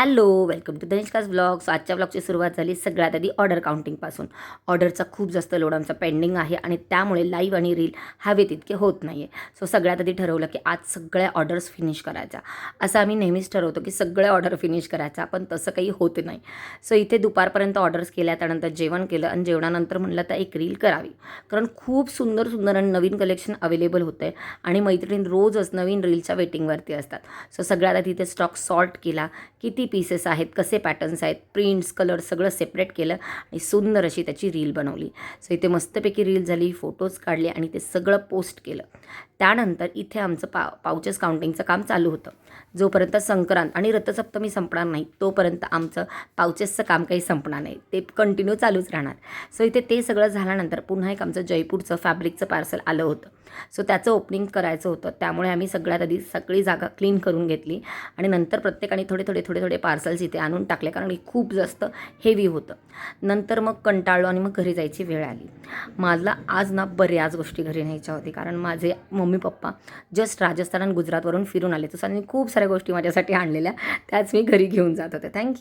Hello, welcome to Tanishka's vlogs. आजच्या व्लॉगची सुरुवात झाली सगळ्यात आधी ऑर्डर काउंटिंगपासून. ऑर्डरचा खूप जास्त लोड आमचा पेंडिंग आहे आणि त्यामुळे लाईव्ह आणि रील हवे तितके होत नाही आहे. सो सगळ्यात आधी ठरवलं की आज सगळ्या ऑर्डर्स फिनिश करायच्या. असं आम्ही नेहमीच ठरवतो की सगळ्या ऑर्डर फिनिश करायच्या, पण तसं काही होत नाही. सो इथे दुपारपर्यंत ऑर्डर्स केल्या, त्यानंतर जेवण केलं आणि जेवणानंतर म्हणलं तर एक रील करावी, कारण खूप सुंदर सुंदर आणि नवीन कलेक्शन अवेलेबल होतं आहे आणि मैत्रीण रोजच नवीन रीलच्या वेटिंगवरती असतात. सो सगळ्यात आधी इथे स्टॉक सॉर्ट केला, किती पीसेस आहेत, कसे पॅटर्न्स आहेत, प्रिंट्स, कलर सगळं सेपरेट केलं आणि सुंदर अशी त्याची रील बनवली. सो इथे मस्तपैकी रील झाली, फोटोज काढले आणि ते सगळं पोस्ट केलं. त्यानंतर इथे आमचं पाउचेस काउंटिंगचं काम चालू होतं. जोपर्यंत संक्रांत आणि रथसप्तमी संपणार नाही तोपर्यंत आमचं पाउचेसचं काम काही संपणार नाही, ते कंटिन्यू चालूच राहणार. सो इथे ते सगळं झाल्यानंतर पुन्हा एक आमचं जयपूरचं फॅब्रिकचं पार्सल आलं होतं. सो त्याचं ओपनिंग करायचं होतं, त्यामुळे आम्ही सगळ्यात आधी सगळी जागा क्लीन करून घेतली आणि नंतर प्रत्येकाने थोडे थोडे थोडे थोडे पार्सल्स इथे आणून टाकले, कारण हे खूप जास्त हेवी होतं. नंतर मग कंटाळलो आणि मग घरी जायची वेळ आली. मला आज ना बऱ्याच गोष्टी घरी न्यायच्या होती, कारण माझे मम्मी पप्पा जस्ट राजस्थान आणि गुजरातवरून फिरून आले. तसं खूप साऱ्या गोष्टी माझ्यासाठी आणलेल्या, त्याच मी घरी घेऊन जात होते. थँक्यू.